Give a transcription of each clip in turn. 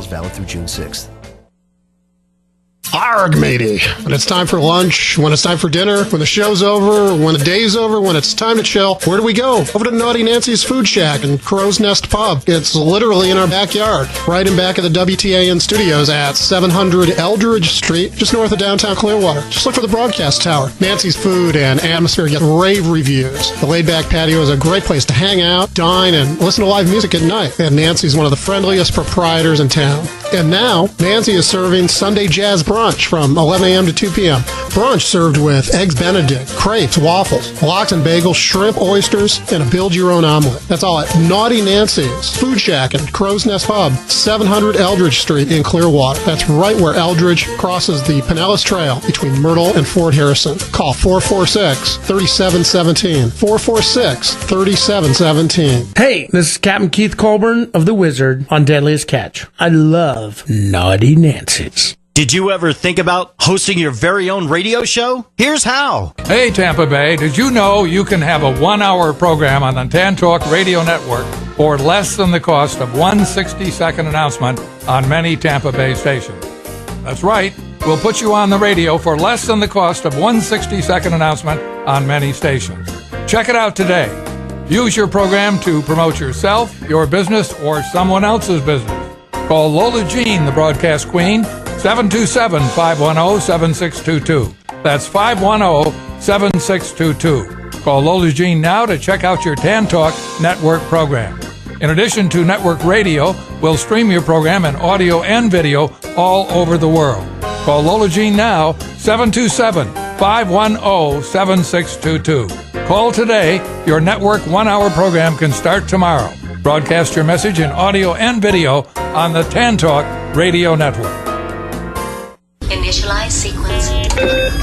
valid through June 6th. Arg, matey. When it's time for lunch, when it's time for dinner, when the show's over, when the day's over, when it's time to chill, where do we go? Over to Naughty Nancy's Food Shack and Crow's Nest Pub. It's literally in our backyard, right in back of the WTAN studios at 700 Eldridge Street, just north of downtown Clearwater. Just look for the broadcast tower. Nancy's food and atmosphere get rave reviews. The laid-back patio is a great place to hang out, dine, and listen to live music at night. And Nancy's one of the friendliest proprietors in town. And now, Nancy is serving Sunday Jazz Brunch from 11 a.m. to 2 p.m. Brunch served with Eggs Benedict, crepes, waffles, lox and bagels, shrimp, oysters, and a build-your-own omelet. That's all at Naughty Nancy's Food Shack and Crow's Nest Pub, 700 Eldridge Street in Clearwater. That's right where Eldridge crosses the Pinellas Trail between Myrtle and Fort Harrison. Call 446-3717. 446-3717. Hey, this is Captain Keith Colburn of The Wizard on Deadliest Catch. I love Naughty Nancy's. Did you ever think about hosting your very own radio show? Here's how. Hey, Tampa Bay, did you know you can have a 1-hour program on the Tan Talk Radio Network for less than the cost of one 60-second announcement on many Tampa Bay stations? That's right. We'll put you on the radio for less than the cost of one 60-second announcement on many stations. Check it out today. Use your program to promote yourself, your business, or someone else's business. Call Lola Jean, the broadcast queen, 727-510-7622. That's 510-7622. Call Lola Jean now to check out your Tan Talk Network program. In addition to network radio, we'll stream your program in audio and video all over the world. Call Lola Jean now, 727-510-7622. Call today. Your network 1-hour program can start tomorrow. Broadcast your message in audio and video on the Tan Talk Radio Network. Initialize sequence.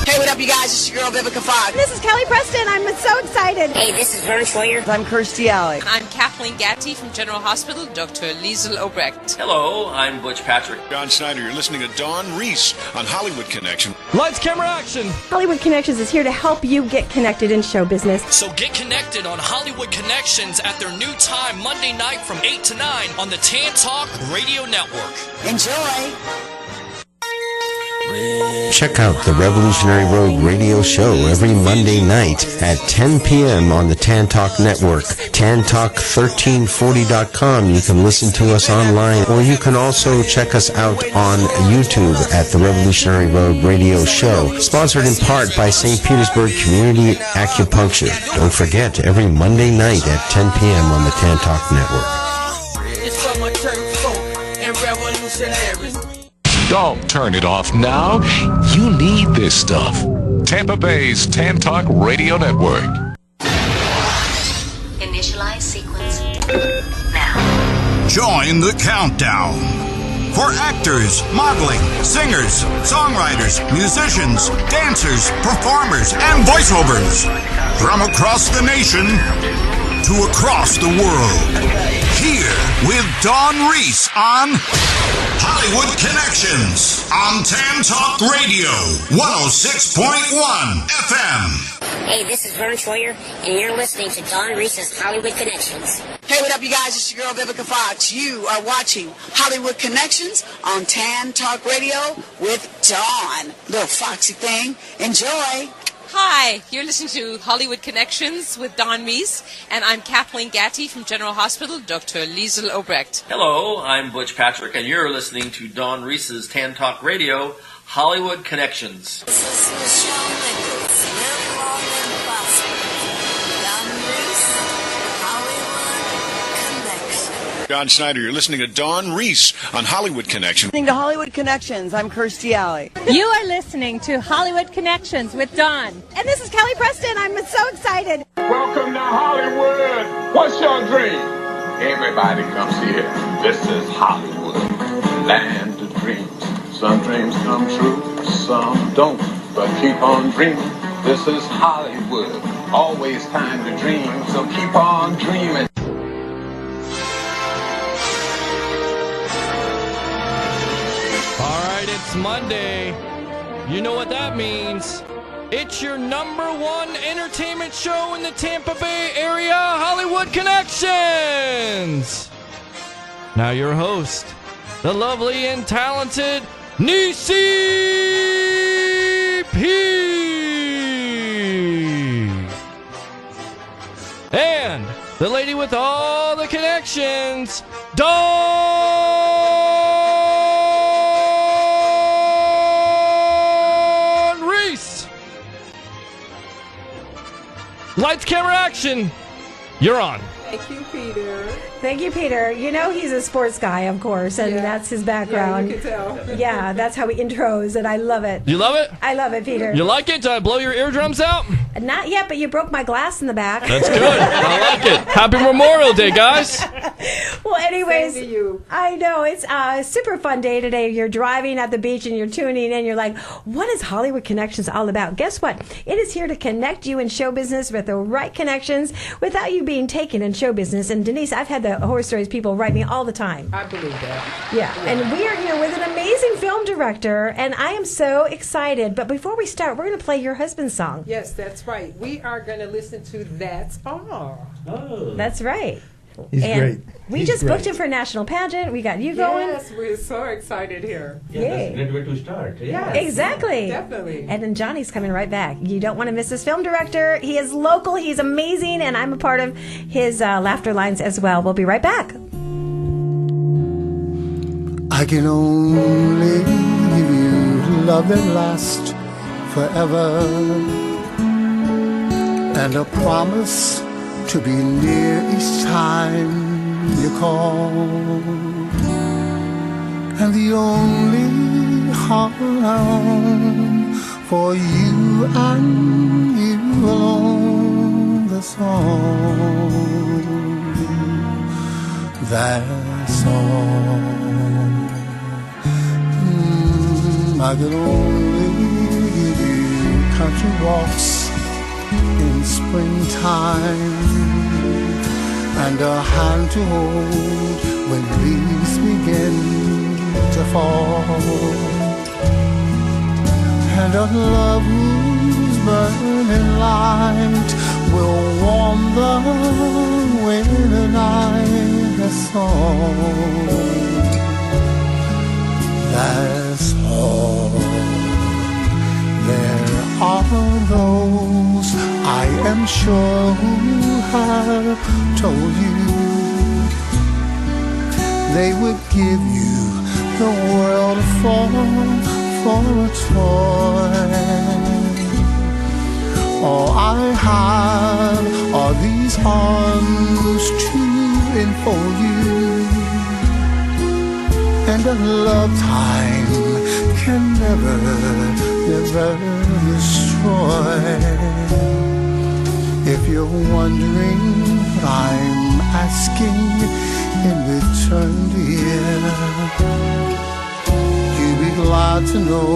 Hey, what up, you guys? It's your girl, Vivica Fox. This is Kelly Preston. I'm so excited. Hey, this is Vern Troyer. I'm Kirstie Alley. I'm Kathleen Gatty from General Hospital, Dr. Liesel Obrecht. Hello, I'm Butch Patrick. John Snyder, you're listening to Dawn Reese on Hollywood Connection. Lights, camera, action. Hollywood Connections is here to help you get connected in show business. So get connected on Hollywood Connections at their new time Monday night from 8 to 9 on the Tan Talk Radio Network. Enjoy. Check out the Revolutionary Road radio show every Monday night at 10 p.m. on the Tan Talk Network. TanTalk1340.com. You can listen to us online, or you can also check us out on YouTube at the Revolutionary Road radio show. Sponsored in part by St. Petersburg Community Acupuncture. Don't forget, every Monday night at 10 p.m. on the Tan Talk Network. It's for my church folk and revolutionaries. Don't turn it off now. You need this stuff. Tampa Bay's Tan Talk Radio Network. Initialize sequence now. Join the countdown. For actors, modeling, singers, songwriters, musicians, dancers, performers, and voiceovers. From across the nation to across the world. Here with Dawn Reese on Hollywood Connections on Tan Talk Radio 106.1 FM. Hey, this is Vern Troyer, and you're listening to Dawn Reese's Hollywood Connections. Hey, what up, you guys? It's your girl, Vivica Fox. You are watching Hollywood Connections on Tan Talk Radio with Dawn. Little foxy thing. Enjoy. Hi, you're listening to Hollywood Connections with Dawn Reese, and I'm Kathleen Gatty from General Hospital, Dr. Liesel Obrecht. Hello, I'm Butch Patrick, and you're listening to Dawn Reese's Tan Talk Radio, Hollywood Connections. This is Michelle Nichols. Live long and prosper. Dawn Reese, Hollywood Connections. John Snyder, you're listening to Dawn Reese on Hollywood Connection. Listening to Hollywood Connections. I'm Kirstie Alley. You are listening to Hollywood Connections with Dawn. And this is Kelly Preston. I'm so excited. Welcome to Hollywood. What's your dream? Everybody comes here. This is Hollywood, land of dreams. Some dreams come true, some don't. But keep on dreaming. This is Hollywood. Always time to dream, so keep on dreaming. It's Monday. You know what that means. It's your #1 entertainment show in the Tampa Bay area, Hollywood Connections. Now your host, the lovely and talented Denyse P. And the lady with all the connections, Dawn Reese. Lights, camera, action. You're on. Thank you, Peter. Thank you, Peter. You know he's a sports guy, of course, and that's his background. Yeah, you can tell. Yeah, that's how he intros, and I love it. You love it? I love it, Peter. You like it? Did I blow your eardrums out? Not yet, but you broke my glass in the back. That's good. I like it. Happy Memorial Day, guys. Well, anyways, Same to you. I know it's a super fun day today. You're driving at the beach and you're tuning in. You're like, what is Hollywood Connections all about? Guess what? It is here to connect you in show business with the right connections without you being taken in show business. And Denyse, I've had the horror stories people write me all the time. I believe that. Yeah, and we are here with an amazing film director, and I am so excited. But before we start, we're going to play your husband's song. Yes, that's right. We are going to listen to That's All. Oh. That's right. He's and great. We He's just great. booked him for national pageant. We got you going. Yes, we're so excited here. Yeah, that's a great way to start. Yes, Exactly. Definitely. And then Johnny's coming right back. You don't want to miss this film director. He is local. He's amazing, and I'm a part of his laughter lines as well. We'll be right back. I can only give you love that lasts forever, and a promise to be near each time you call. And the only harm for you and you alone, that's all. That's all. I can only give you country walks in springtime, and a hand to hold when leaves begin to fall, and a love whose burning light will warm the winter night. That's all. That's all. There are those, I am sure, who have told you they would give you the world for a toy. All I have are these arms to enfold you, and a love time can never destroy. If you're wondering what I'm asking in return, dear, you'll be glad to know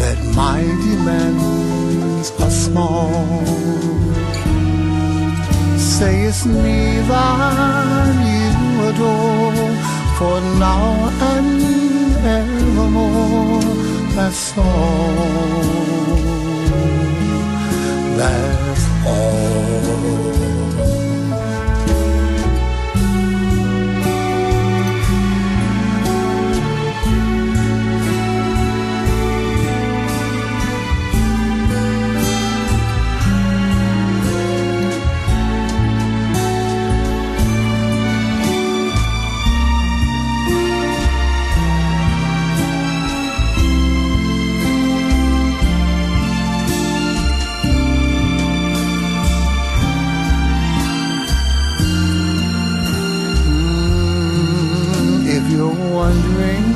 that my demands are small. Say it's me that you adore, for now and evermore. That's all. That's all. Wondering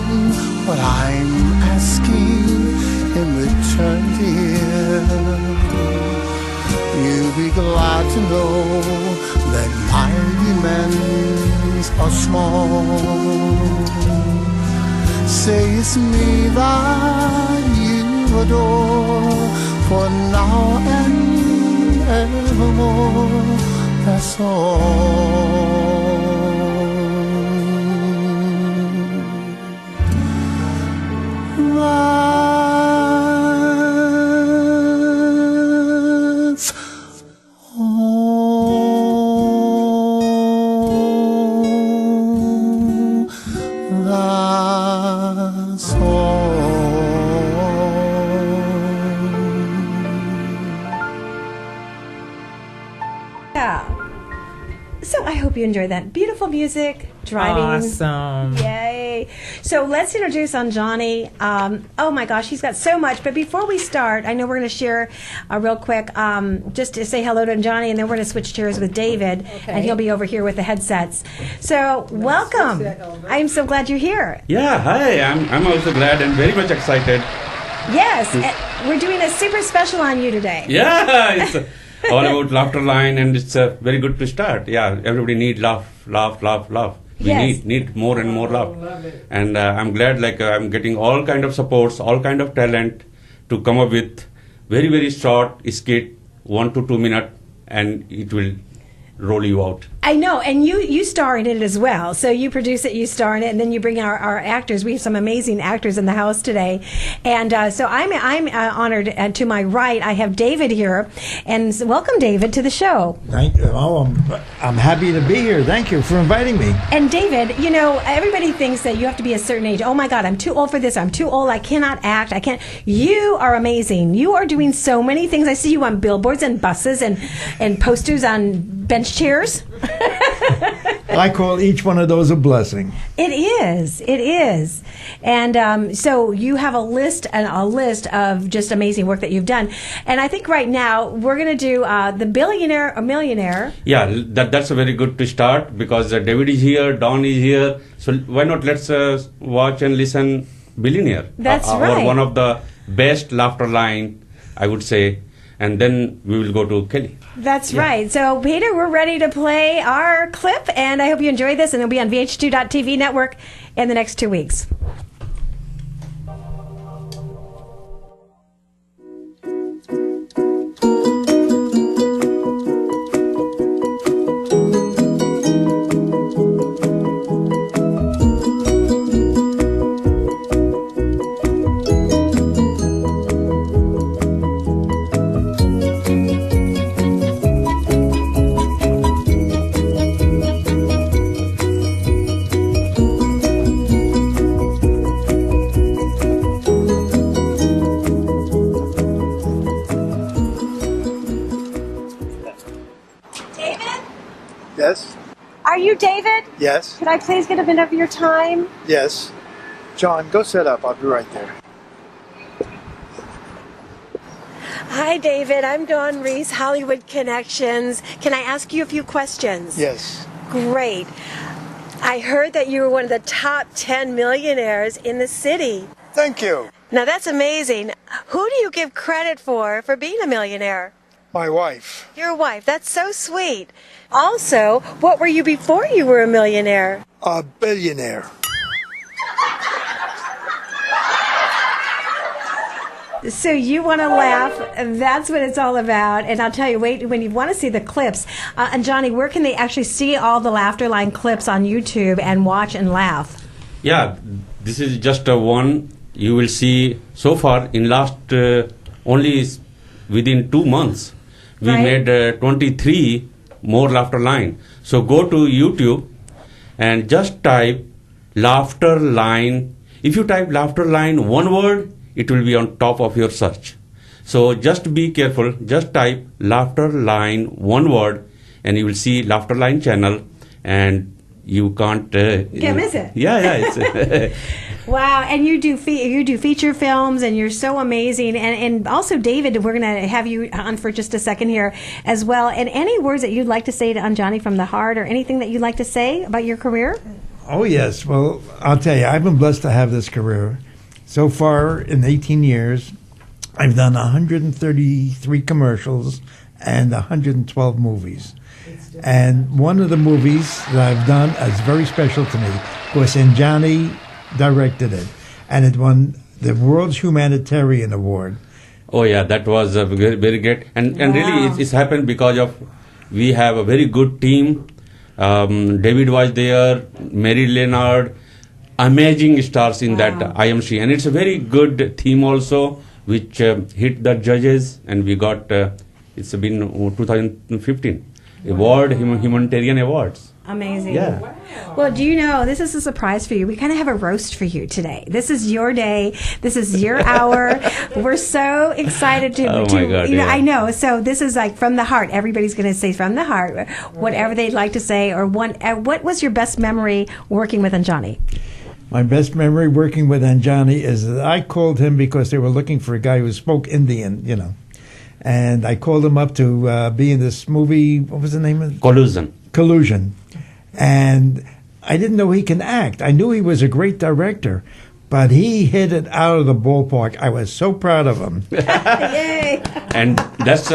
what I'm asking in return, dear, you'll be glad to know that my demands are small. Say it's me that you adore, for now and evermore. That's all. That's all. hope you enjoyed that. Beautiful music, driving. Awesome. Yay. So let's introduce Anjani. Oh my gosh, he's got so much. But before we start, I know we're going to share real quick, just to say hello to Anjani, and then we're going to switch chairs with David, and he'll be over here with the headsets. So welcome. I'm so glad you're here. Yeah, hi. I'm also glad and very much excited. Yes, we're doing a super special on you today. Yeah, it's all about laughter line, and it's very good to start. Yeah, everybody need laugh. We Yes. need more and more laugh. And I'm glad I'm getting all kind of supports, all kind of talent to come up with very, very short skit, 1 to 2 minutes, and it will roll you out. I know, and you star in it as well. So you produce it, you star in it, and then you bring our actors. We have some amazing actors in the house today, and so I'm honored. And to my right, I have David here, and welcome, David, to the show. Thank you. Oh, I'm happy to be here. Thank you for inviting me. And David, you know, everybody thinks that you have to be a certain age. Oh my God, I'm too old for this. I'm too old. I cannot act. I can't. You are amazing. You are doing so many things. I see you on billboards and buses and posters on bench chairs. I call each one of those a blessing. It is. And so you have a list of just amazing work that you've done. And I think right now we're going to do The Billionaire or Millionaire. Yeah, that's a very good to start, because David is here, Don is here. So why not let's watch and listen Billionaire. That's right. Or one of the best laughter line, I would say. And then we will go to Kelly. That's right. So, Peter, we're ready to play our clip, and I hope you enjoy this, and it'll be on VH2.TV network in the next 2 weeks. Yes? Are you David? Yes? Could I please get a bit of your time? Yes. John, go set up. I'll be right there. Hi, David. I'm Dawn Reese, Hollywood Connections. Can I ask you a few questions? Yes. Great. I heard that you were one of the top 10 millionaires in the city. Thank you. Now, that's amazing. Who do you give credit for being a millionaire? My wife. Your wife. That's so sweet. Also, what were you before you were a millionaire? A billionaire. So you want to laugh. That's what it's all about. And I'll tell you, wait, when you want to see the clips, and Johnny, where can they actually see all the Laughter Line clips on YouTube and watch and laugh? Yeah, this is just one. You will see so far in last only within 2 months. We made 23 more laughter line. So go to YouTube and just type laughter line. If you type laughter line one word, it will be on top of your search. So just be careful. Just type laughter line one word, and you will see laughter line channel, and you can't miss it. Yeah. It's Wow, and you do feature films, and you're so amazing. And also, David, we're going to have you on for just a second here as well. And any words that you'd like to say to Anjani from the heart, or anything that you'd like to say about your career? Oh, yes. Well, I'll tell you, I've been blessed to have this career. So far, in 18 years, I've done 133 commercials and 112 movies. And one of the movies that I've done is very special to me was Anjani directed it, and it won the World's Humanitarian Award. Oh yeah, that was very, very great, and really it's happened because of we have a very good team. David was there, Mary Leonard, amazing stars in that IMC, and it's a very good theme also, which hit the judges, and we got it's been 2015 award, humanitarian awards. Amazing. Yeah. Well, do you know, this is a surprise for you. We kind of have a roast for you today. This is your day. This is your hour. We're so excited to, Oh my God, you know, yeah. I know. So this is like from the heart. Everybody's going to say from the heart, whatever they'd like to say. Or what was your best memory working with Anjani? My best memory working with Anjani is that I called him because they were looking for a guy who spoke Indian, you know. And I called him up to be in this movie. What was the name of it? Collusion. And I didn't know he can act. I knew he was a great director, but he hit it out of the ballpark. I was so proud of him. Yay! And that's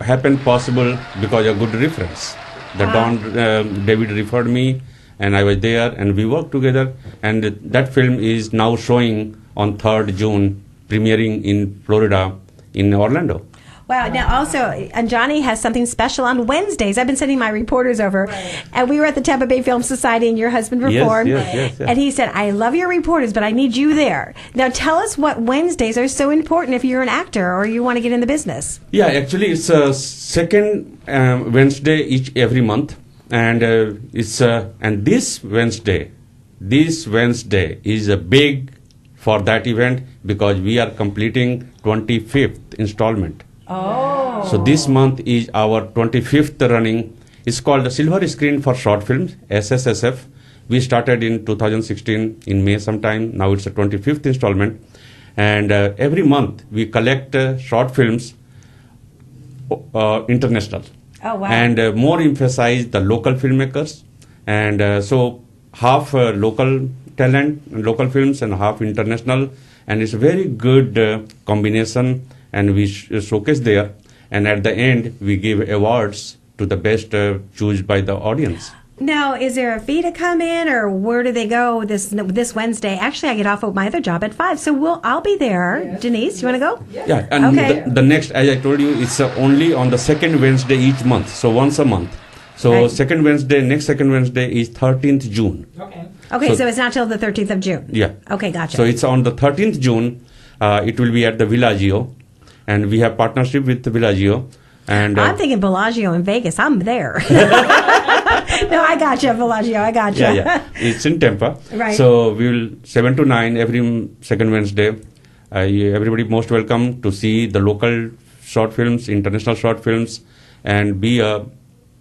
happened possible because of good reference. The Don David referred me, and I was there, and we worked together. And that film is now showing on 3rd June, premiering in Florida, in Orlando. Wow. Now, also, Anjani has something special on Wednesdays. I've been sending my reporters over, and we were at the Tampa Bay Film Society, and your husband performed. Yes. And he said, I love your reporters, but I need you there. Now, tell us what Wednesdays are so important if you're an actor or you want to get in the business. Yeah, actually, it's a second Wednesday every month. And and this Wednesday is a big for that event because we are completing 25th installment. Oh. So this month is our 25th running. It's called the Silver Screen for Short Films, SSSF. We started in 2016 in May sometime. Now it's the 25th installment. And every month we collect short films, international. Oh, wow. And more emphasize the local filmmakers. And so half local talent, local films, and half international. And it's a very good combination. And we showcase there, and at the end we give awards to the best chosen by the audience. Now, is there a fee to come in, or where do they go this Wednesday? Actually, I get off of my other job at 5, so I'll be there. Denyse, you want to go? Yeah, and okay. the next, as I told you, it's only on the second Wednesday each month, so once a month. So next second Wednesday is 13th June. Okay, so it's not till the 13th of June. Yeah. Okay, gotcha. So it's on the 13th June. It will be at the Villaggio. And we have partnership with Villaggio. And I'm thinking Bellagio in Vegas. I'm there. No, I got you, Bellagio. I got you. Yeah. It's in Tampa. Right. So we will 7 to 9 every second Wednesday. Everybody most welcome to see the local short films, international short films, and be a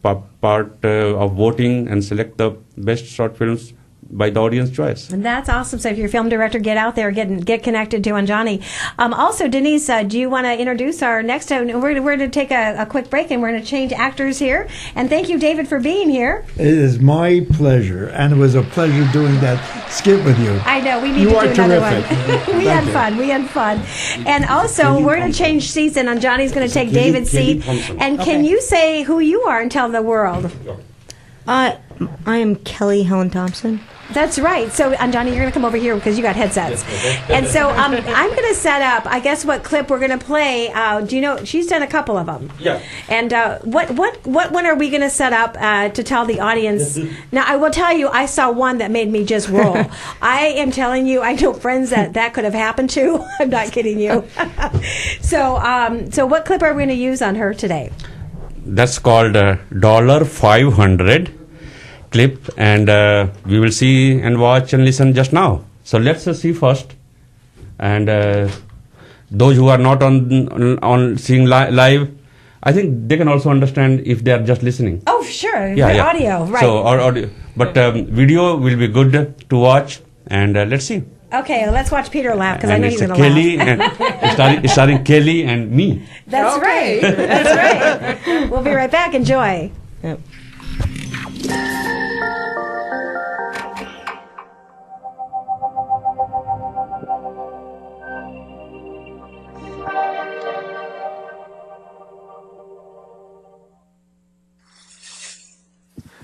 part of voting and select the best short films by the audience choice. And that's awesome. So if you're a film director, get out there, get connected to Anjani. Also, Denyse, do you want to introduce our next? We're going to take a quick break, and we're going to change actors here. And thank you, David, for being here. It is my pleasure, and it was a pleasure doing that skit with you. I know, we need to do another one. We had fun. And also, we're going to change seats, and Anjani's going to take David's seat. And can you say who you are and tell the world? I am Kelly Helen Thompson. That's right. So, Anjani, you're going to come over here because you got headsets. And so I'm going to set up, I guess, what clip we're going to play. Do you know, she's done a couple of them. Yeah. And what one are we going to set up to tell the audience? Now, I will tell you, I saw one that made me just roll. I am telling you, I know friends that could have happened to. I'm not kidding you. So what clip are we going to use on her today? That's called $500 clip, and we will see and watch and listen just now. So let's see first, and those who are not on seeing live, I think they can also understand if they are just listening. Oh, sure. Yeah. Audio, right. So audio, but video will be good to watch, and let's see. Okay, let's watch Peter laugh because I know he's going to Kelly laugh. And it's starring Kelly and me. That's right. That's right. We'll be right back. Enjoy. Yep.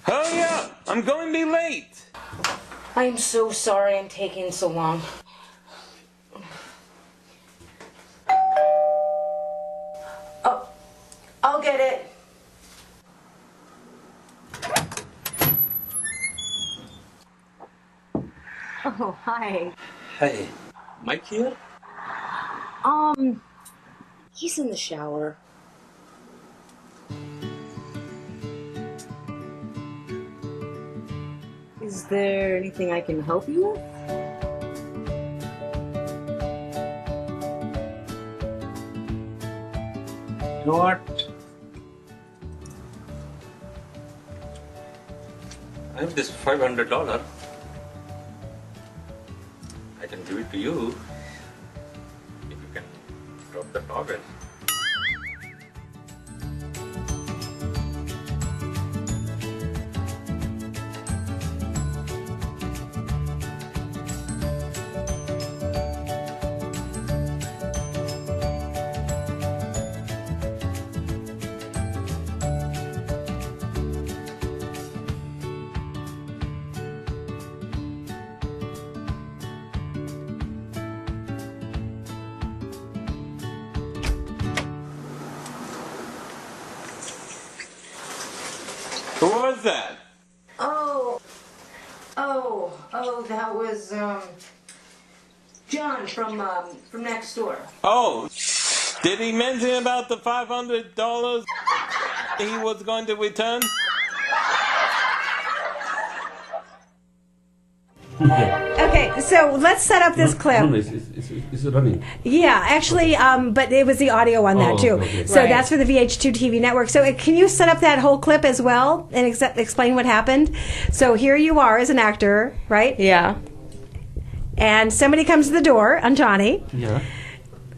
Hurry up! I'm going to be late. I'm so sorry I'm taking so long. Oh, I'll get it. Oh, hi. Hey, Mike here? He's in the shower. Is there anything I can help you with? You know what? I have this $500. I can give it to you if you can drop the towel. Who was that? Oh, that was John from next door. Oh, did he mention about the $500 he was going to return? Okay, so let's set up this clip. No, it's running. Yeah, actually, but it was the audio on that too. Okay. So that's for the VH2 TV network. So can you set up that whole clip as well and explain what happened? So here you are as an actor, right? Yeah. And somebody comes to the door, Anjani. Yeah.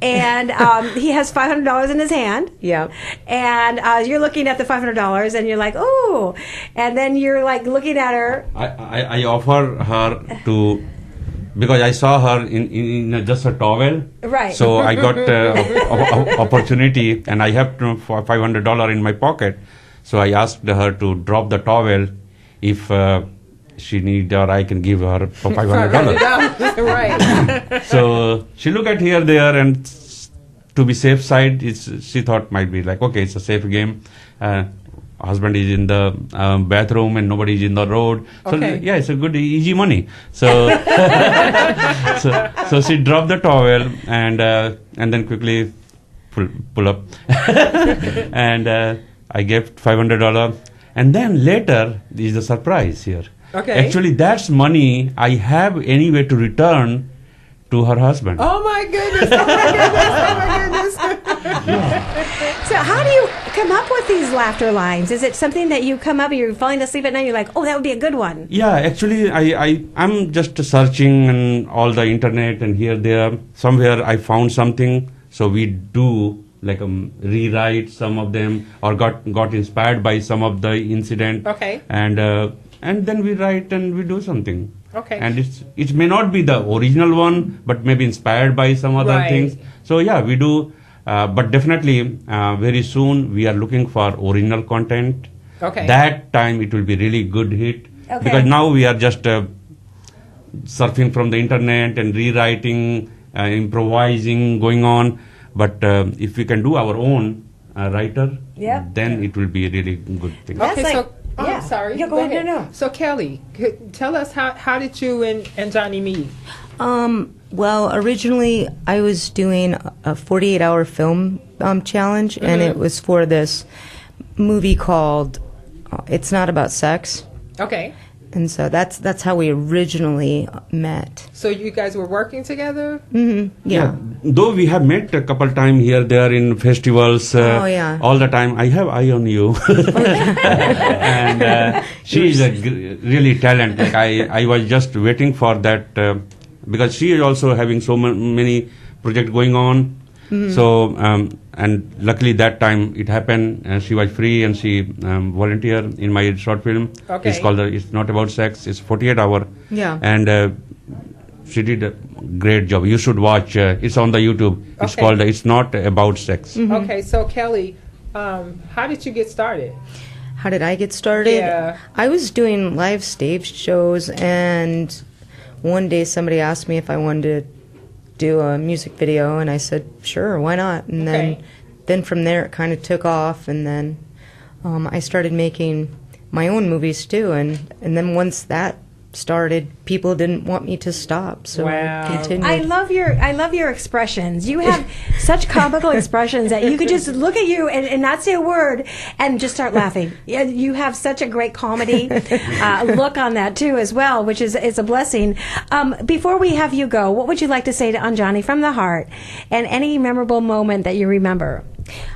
And he has $500 in his hand. Yeah. And you're looking at the $500 and you're like, oh. And then you're like looking at her. I offer her to, because I saw her in just a towel. Right. So I got opportunity, and I have $500 in my pocket. So I asked her to drop the towel if she need, or I can give her for $500. Right. So she looked at here, there, and to be safe side, she thought might be like, okay, it's a safe game. Husband is in the bathroom and nobody is in the road. So yeah, it's a good, easy money. So so she dropped the towel and then quickly pull up. And I gave $500. And then later, is the surprise here. Okay. Actually, that's money I have anyway to return to her husband. Oh my goodness! Oh my goodness! Oh my goodness! So how do you come up with these laughter lines? Is it something that you come up and you're falling asleep at night and you're like, oh, that would be a good one? Yeah, actually, I'm just searching on all the internet and here, there. Somewhere I found something. So we do like rewrite some of them or got inspired by some of the incident. Okay. And then we write and we do something. Okay. And it may not be the original one, but maybe inspired by some other things. So yeah, we do. But definitely, very soon we are looking for original content. Okay. That time it will be really good hit. Okay. Because now we are just surfing from the internet and rewriting, improvising, going on. But if we can do our own writer, then it will be a really good thing. Okay, That's so I'm sorry. Yeah, go ahead. No. So Kelly, tell us how did you and Johnny meet? Well, originally I was doing a 48-hour film challenge, and it was for this movie called It's Not About Sex. Okay. And so that's how we originally met. So you guys were working together? Mm-hmm. Yeah. Though we have met a couple times here, there in festivals. All the time. I have eye on you. And she is a really talent. Like I was just waiting for that because she is also having so many projects going on. Mm-hmm. So and luckily that time it happened. She was free and she volunteered in my short film. Okay. It's called It's Not About Sex. It's 48 hour. Yeah. And she did a great job. You should watch. It's on the YouTube. It's called It's Not About Sex. Mm-hmm. Okay, so Kelly, how did you get started? How did I get started? Yeah. I was doing live stage shows, and one day somebody asked me if I wanted to do a music video, and I said, sure, why not? And then from there it kind of took off, and then I started making my own movies too, and then once that started, people didn't want me to stop, so I continued. I love your expressions. You have such comical expressions that you could just look at you and not say a word and just start laughing. You have such a great comedy look on that too as well, which is a blessing. Before we have you go, what would you like to say to Anjani from the heart, and any memorable moment that you remember?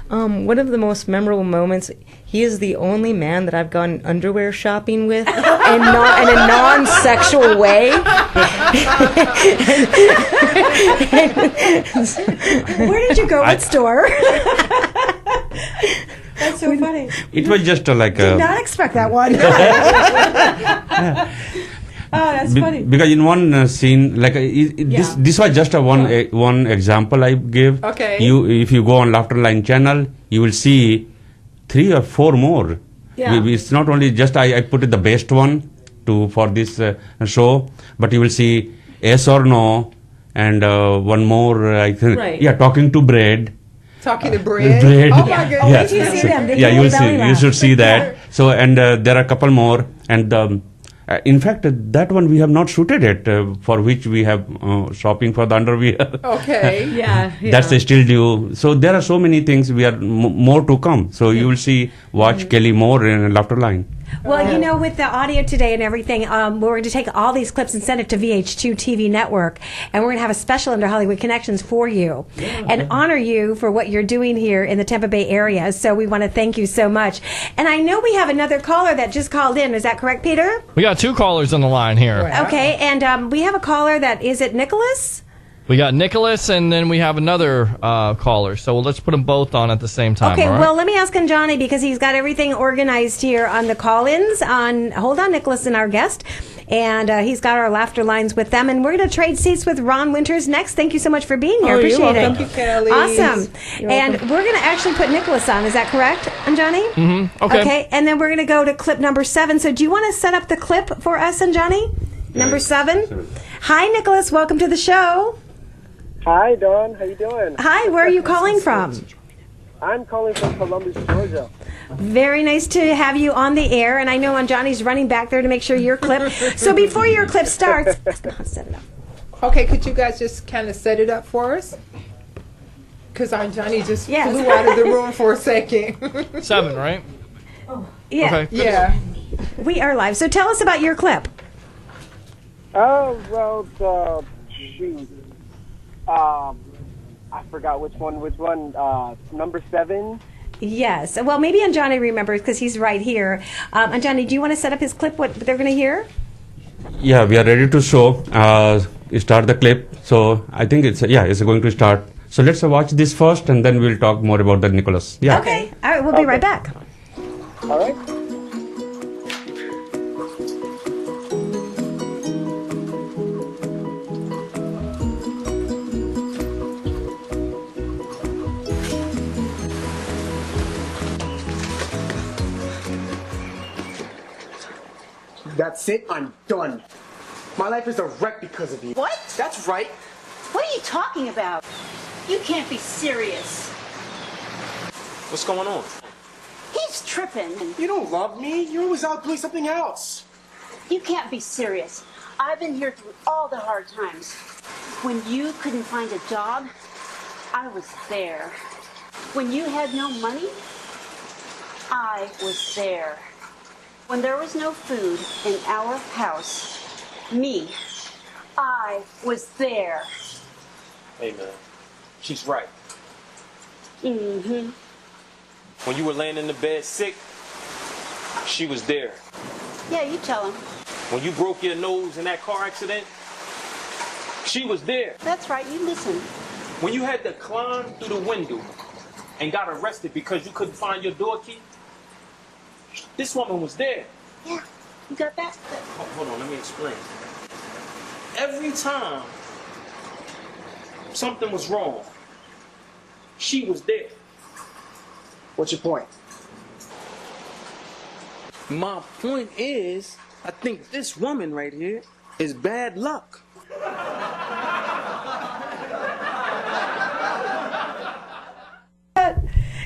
One of the most memorable moments, he is the only man that I've gone underwear shopping with, and not in a non-sexual way. Where did you go? What store? That's so funny. It was just like Did not expect that one. Oh, that's funny. Because in one scene, like this was just one example I gave. Okay. If you go on Laughter Line channel, you will see 3 or 4 more. Yeah. It's not only just I put it the best one for this show, but you will see Yes or No, and one more I think. Right. Yeah, Talking to Bread. Talking to bread. Bread. Oh my goodness. Yeah. Did you see them? Did Yeah, you you will belly see. laugh? You should see that. So, and there are a couple more, and in fact, that one we have not shooted it, for which we have shopping for the underwear. Okay. Yeah. That's still due. So there are so many things. We are more to come. So you will watch Kelly more in Laughter Line. Well, you know, with the audio today and everything, we're going to take all these clips and send it to VH2 TV Network, and we're going to have a special under Hollywood Connections for you and honor you for what you're doing here in the Tampa Bay area. So we want to thank you so much. And I know we have another caller that just called in. Is that correct, Peter? We got 2 callers on the line here. Okay, and we have a caller that, is it Nicholas? We got Nicholas, and then we have another caller. So let's put them both on at the same time. Okay, all right? well, let me ask Anjani, because he's got everything organized here on the call-ins. Hold on, Nicholas, and our guest. And he's got our laughter lines with them. And we're going to trade seats with Ron Winters next. Thank you so much for being here. You're Appreciate welcome. it. Thank you, Kelly. Awesome. You're And welcome. we're going to actually put Nicholas on. Is that correct, Anjani? Mm-hmm. Okay. Okay, and then we're going to go to clip number 7. So do you want to set up the clip for us, Anjani? Number 7? Hi, Nicholas. Welcome to the show. Hi, Dawn. How you doing? Hi, where are you calling from? I'm calling from Columbus, Georgia. Very nice to have you on the air, and I know Anjani's running back there to make sure your clip. So before your clip starts, set it up. Okay, could you guys just kind of set it up for us? Because Anjani just flew out of the room for a second. 7, right? Yeah. Okay. Yeah. We are live. So tell us about your clip. Oh, well, shoot. I forgot which one. Number 7? Yes. Well, maybe Anjani remembers because he's right here. Anjani, do you want to set up his clip, what they're going to hear? Yeah, we are ready to show. Start the clip. So I think it's going to start. So let's watch this first, and then we'll talk more about the Nicholas. Yeah. Okay. All right. We'll be right back. All right. That's it. I'm done. My life is a wreck because of you. What? That's right. What are you talking about? You can't be serious. What's going on? He's tripping. You don't love me. You're always out doing something else. You can't be serious. I've been here through all the hard times. When you couldn't find a job, I was there. When you had no money, I was there. When there was no food in our house, I was there. Hey, man. She's right. Mm-hmm. When you were laying in the bed sick, she was there. Yeah, you tell him. When you broke your nose in that car accident, she was there. That's right, you listen. When you had to climb through the window and got arrested because you couldn't find your door key, this woman was there. Yeah, you got that? Hold on, let me explain. Every time something was wrong, she was there. What's your point? My point is, I think this woman right here is bad luck.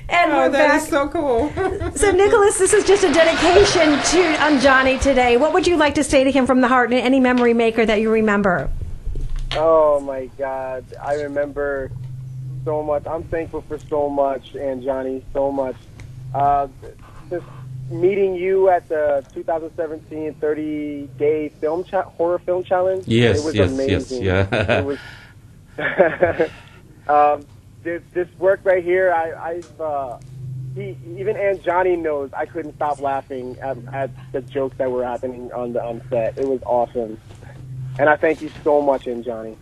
And we're Oh, that back. is so cool. So, Nicholas, this is just a dedication to Anjani today. What would you like to say to him from the heart, and any memory maker that you remember? Oh my God, I remember so much. I'm thankful for so much, Anjani, so much. Just meeting you at the 2017 30-day horror film challenge. Yes, it was yes, amazing. yes, yeah. It was. This work right here, even Anjani knows I couldn't stop laughing at the jokes that were happening on set. It was awesome. And I thank you so much, Anjani.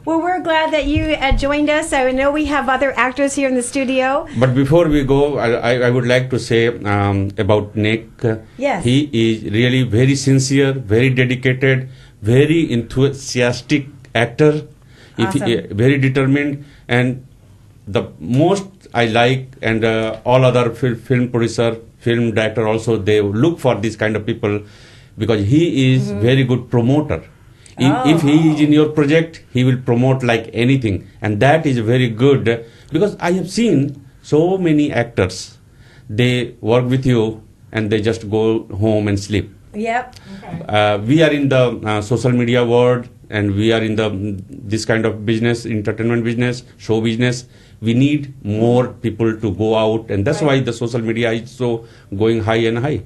Well, we're glad that you joined us. I know we have other actors here in the studio. But before we go, I would like to say about Nick. Yes. He is really very sincere, very dedicated, very enthusiastic actor. Awesome. Very determined, and the most I like, and all other film producer, film director also, they look for this kind of people, because he is very good promoter. If he is in your project, he will promote like anything, and that is very good, because I have seen so many actors, they work with you and they just go home and sleep. Yep. We are in the social media world, and we are in this kind of business, entertainment business, show business. We need more people to go out, and that's why the social media is so going high and high.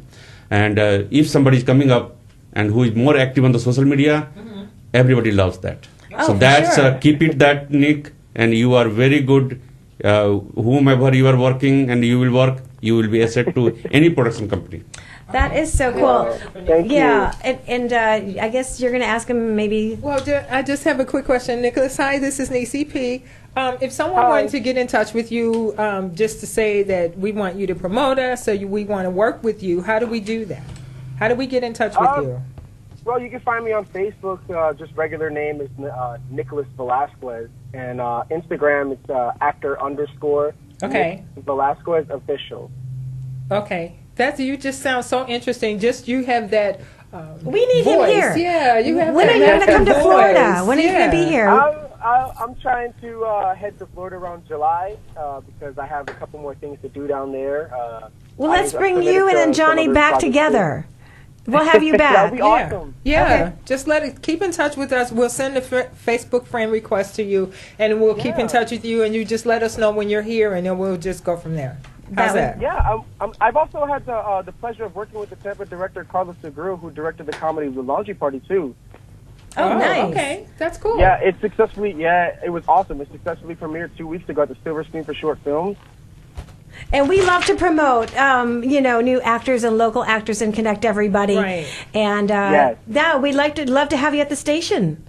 And if somebody is coming up and who is more active on the social media, everybody loves that. So that's keep it that, Nick, and you are very good. Whomever you are working and you will work, you will be asset to any production company. That is so cool. Thank you. And I guess you're going to ask him maybe. Well, I just have a quick question, Nicholas. Hi, this is Denyse P. If someone wanted to get in touch with you, just to say that we want you to promote us, or we want to work with you, how do we do that? How do we get in touch with you? Well, you can find me on Facebook. Just regular name is Nicholas Velasquez, and Instagram it's actor_ Velasquez official. Okay. You just sound so interesting. Just you have that we need voice. him here. Yeah, you have When that are you going to come to voice. Florida? When are you going to be here? I'm trying to head to Florida around July because I have a couple more things to do down there. Well, let's bring you and Anjani back together. We'll have you back. That'd be awesome. Yeah. Okay. Just keep in touch with us. We'll send a Facebook friend request to you, and we'll keep in touch with you, and you just let us know when you're here, and then we'll just go from there. How's that? Yeah, I've also had the pleasure of working with the Tampa director Carlos Segura, who directed the comedy The Laundry Party too. Oh, nice. Okay, that's cool. Yeah, it was awesome. It successfully premiered 2 weeks ago at the Silver Screen for Short Films. And we love to promote, new actors and local actors and connect everybody. Right. And we'd love to have you at the station.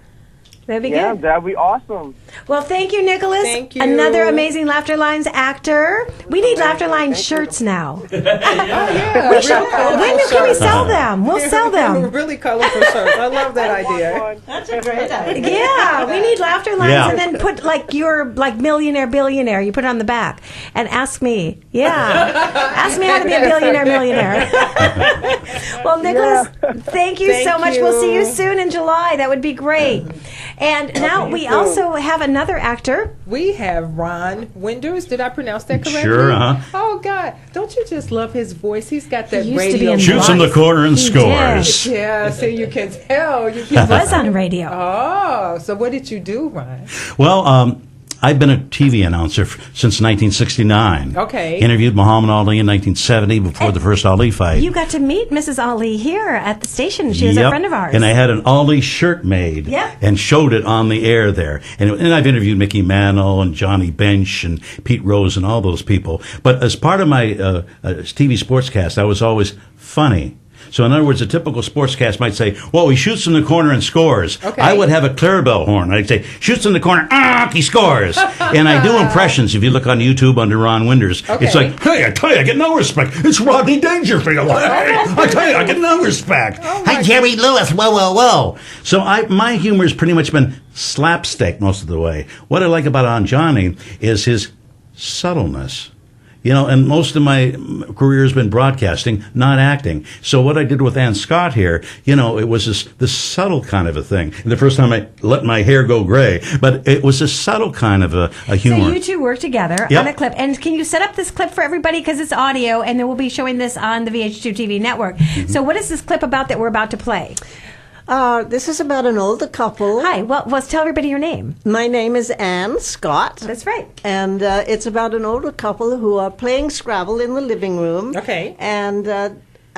That'd be good. Yeah, that'd be awesome. Well, thank you, Nicholas. Thank you. Another amazing Laughter Lines actor. We need Laughter Lines shirts now. Yeah. When can we sell them? We'll sell them. Really colorful shirts. I love that idea. That's a great idea. Yeah, we need Laughter Lines, and then put your millionaire, billionaire. You put it on the back and ask me. Yeah, ask me how to be a millionaire. Well, Nicholas, thank you so much. We'll see you soon in July. That would be great. And now we also have another actor. We have Ron Winders. Did I pronounce that correctly? Sure, Oh, God. Don't you just love his voice? He's got that used to radio be in Shoots in the corner and scores. Yeah, so you can tell. He was on radio. Oh, so what did you do, Ron? Well, I've been a TV announcer since 1969. Okay. Interviewed Muhammad Ali in 1970 before the first Ali fight. You got to meet Mrs. Ali here at the station. She was a friend of ours. And I had an Ali shirt made and showed it on the air there. And I've interviewed Mickey Mantle and Johnny Bench and Pete Rose and all those people. But as part of my TV sportscast, I was always funny. So in other words, a typical sportscast might say, well, he shoots in the corner and scores. Okay. I would have a Clarabelle horn. I'd say, shoots in the corner, he scores. And I do impressions. If you look on YouTube under Ron Winders, it's like, hey, I tell you, I get no respect. It's Rodney Dangerfield. I tell you, I get no respect. Hi, Jerry Lewis. Whoa, whoa, whoa. So my humor has pretty much been slapstick most of the way. What I like about Anjani is his subtleness. and most of my career has been broadcasting, not acting. So what I did with Ann Scott here, it was this subtle kind of a thing. And the first time I let my hair go gray, but it was a subtle kind of a humor. So you two work together Yep. on a clip. And can you set up this clip for everybody? Because it's audio, and then we'll be showing this on the VH2 TV network. Mm-hmm. So what is this clip about that we're about to play? This is about an older couple. Hi. Well, let's tell everybody your name. My name is Ann Scott. That's right. And it's about an older couple who are playing Scrabble in the living room. Okay.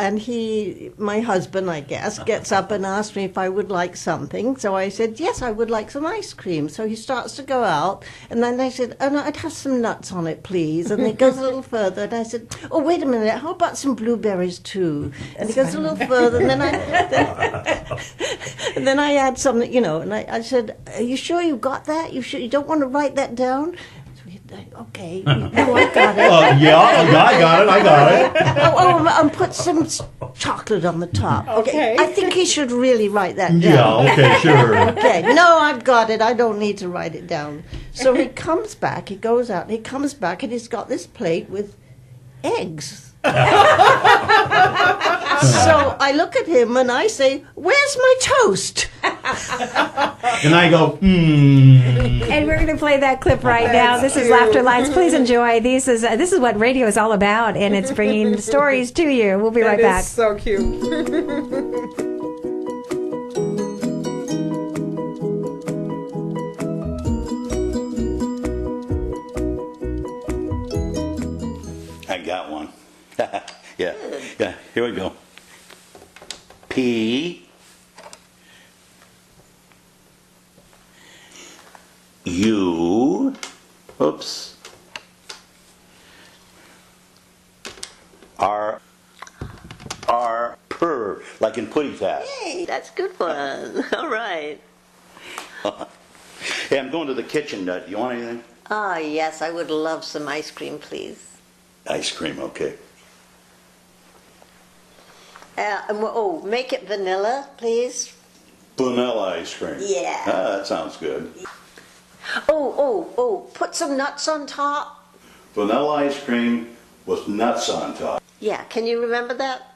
And he, my husband, I guess, gets up and asks me if I would like something. So I said, yes, I would like some ice cream. So he starts to go out. And then I said, oh, no, I'd have some nuts on it, please. And he goes a little further. And I said, oh, wait a minute, how about some blueberries, too? And he goes a little further. And then I add something, and I said, are you sure you got that? You sure you don't want to write that down? Okay. Oh, I got it. I got it. And put some chocolate on the top. Okay. I think he should really write that down. Yeah, okay, sure. Okay. No, I've got it. I don't need to write it down. So he comes back. He goes out. And he comes back, and he's got this plate with eggs. So I look at him and I say, "Where's my toast?" And I go, And we're going to play that clip right now. This is Laughter Lines. Please enjoy. This is what radio is all about, and it's bringing stories to you. We'll be right back. That is so cute. I got one. Yeah. Here we go. P. U. Oops. R. Per. Like in Putty Tat. Hey, that's good one. All right. Hey, I'm going to the kitchen. Do you want anything? Ah, yes, I would love some ice cream, please. Ice cream, okay. Make it vanilla, please. Vanilla ice cream. Yeah. That sounds good. Put some nuts on top. Vanilla ice cream with nuts on top. Yeah, can you remember that?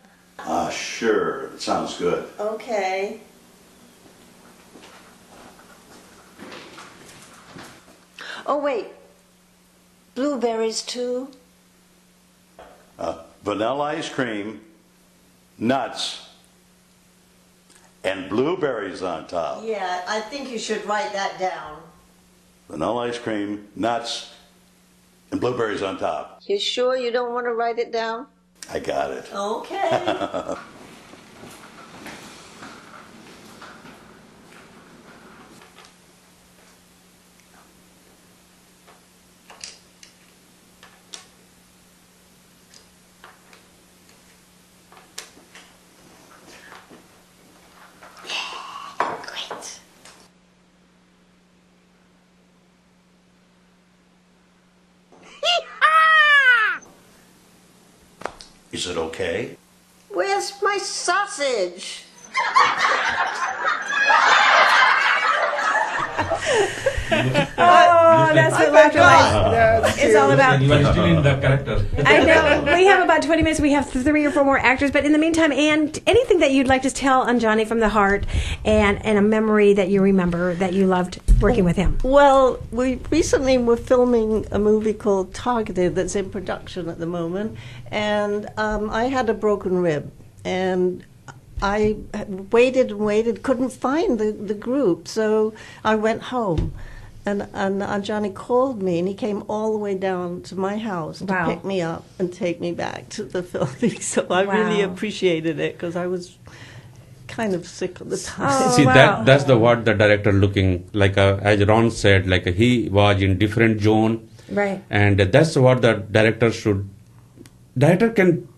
Sure. It sounds good. Okay. Oh, wait. Blueberries, too? Vanilla ice cream, nuts, and blueberries on top. Yeah, I think you should write that down. Vanilla ice cream, nuts, and blueberries on top. You sure you don't want to write it down? I got it. Okay. Is it okay? Where's my sausage? Oh, that's what Laughter Lines is all about. You are still in the character. I know. We have about 20 minutes. We have 3 or 4 more actors. But in the meantime, Anne, anything that you'd like to tell Anjani from the heart and a memory that you remember that you loved working with him? Well, we recently were filming a movie called Targeted that's in production at the moment. And I had a broken rib. And I waited and waited, couldn't find the group. So I went home. And Anjani called me, and he came all the way down to my house to pick me up and take me back to the filming. So I really appreciated it because I was kind of sick at the time. See, that's the what the director looking like. As Ron said, like he was in different zone, right? And that's what the director should. Director can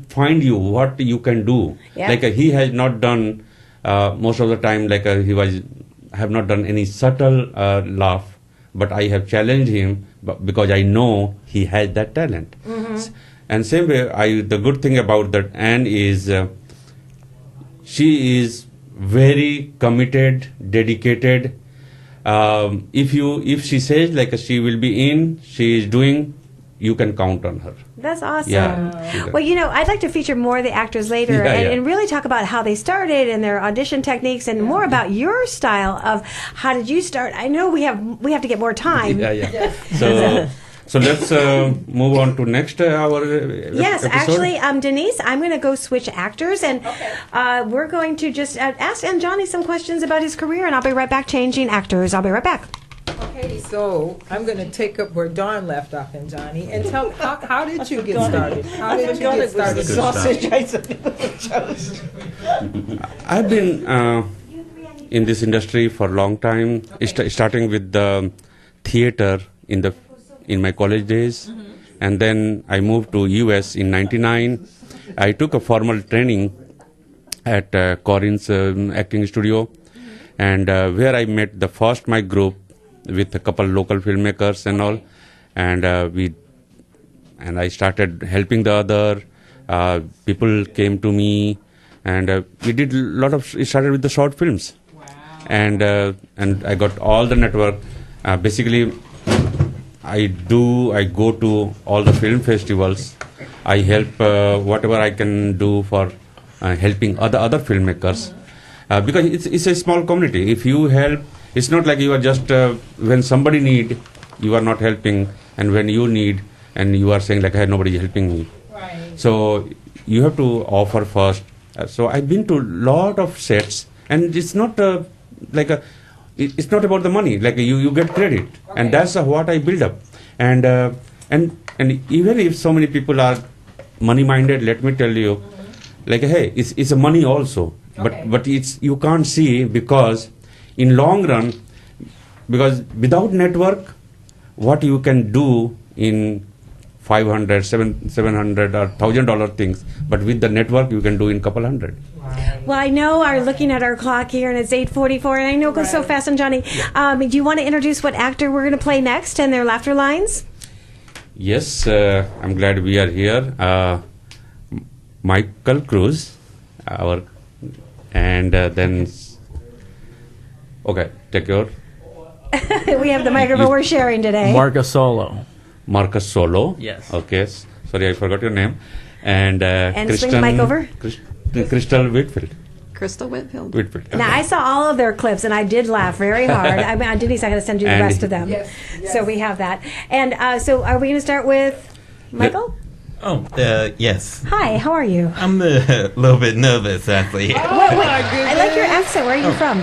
find you what you can do. Yeah. Like he has not done most of the time. Like he was. Have not done any subtle laugh, but I have challenged him because I know he has that talent. Mm-hmm. And same way, the good thing about that Anne is she is very committed, dedicated. If she says like she will be in, she is doing you can count on her. That's awesome. Yeah. Well, I'd like to feature more of the actors later and really talk about how they started and their audition techniques and more about your style of how did you start. I know we have to get more time. Yeah. So let's move on to next Yes, episode. actually, Denyse, I'm going to go switch actors, and we're going to just ask Anjani some questions about his career, and I'll be right back changing actors. I'll be right back. Okay, so I'm going to take up where Dawn left off, Anjani, and tell how did you get started? How did you get started? Sausage, I suppose. I've been in this industry for a long time, starting with the theater in my college days, and then I moved to US in '99. I took a formal training at Corinne's acting studio, and where I met the first my group with a couple local filmmakers and all, and I started helping the other people came to me, and we did a lot of. It started with the short films, and I got all the network. Basically, I go to all the film festivals. I help whatever I can do for helping other filmmakers, because it's a small community. If you help. It's not like you are just, when somebody need, you are not helping, and when you need, and you are saying like, hey, nobody is helping me. Right. So you have to offer first. So I've been to lot of sets, and it's not it's not about the money. Like you get credit, and that's what I build up. And even if so many people are money minded, let me tell you, like, hey, it's a money also, but it's you can't see because. In long run, because without network, what you can do in $500, $700 or $1,000 things, but with the network you can do in couple hundred. Well, I know I'm looking at our clock here, and it's 8:44, and I know it goes so fast. And Johnny, do you want to introduce what actor we're going to play next and their laughter lines? Yes, I'm glad we are here. Michael Cruz, then. Okay, take your. We have the microphone we're sharing today. Marcus Solo. Yes. Okay. Sorry, I forgot your name. And swing the mic over. Crystal Whitfield. Crystal Whitfield. Now, I saw all of their clips, and I did laugh very hard. Denise, I'm going to send you the rest of them. Yes. So we have that. And so are we going to start with Michael? Yes. Hi, how are you? I'm a little bit nervous, actually. I like your accent. Where are you from?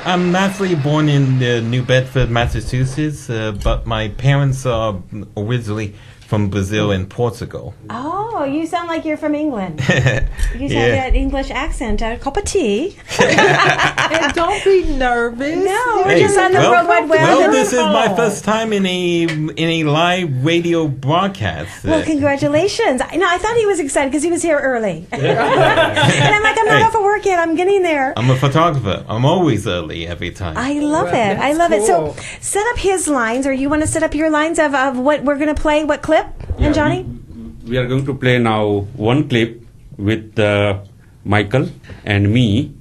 I'm naturally born in New Bedford, Massachusetts, but my parents are originally from Brazil and Portugal. Oh, you sound like you're from England. You have that English accent. A cup of tea. And don't be nervous. No, we're just on the World Wide Web. Well, this is my first time in a live radio broadcast. Well, congratulations. I thought he was excited because he was here early. And I'm like, I'm not off of work yet. I'm getting there. I'm a photographer. I'm always early every time. I love it. I love it. So set up his lines, or you want to set up your lines of what we're going to play, what clip? And Johnny? We are going to play now one clip with Michael and me,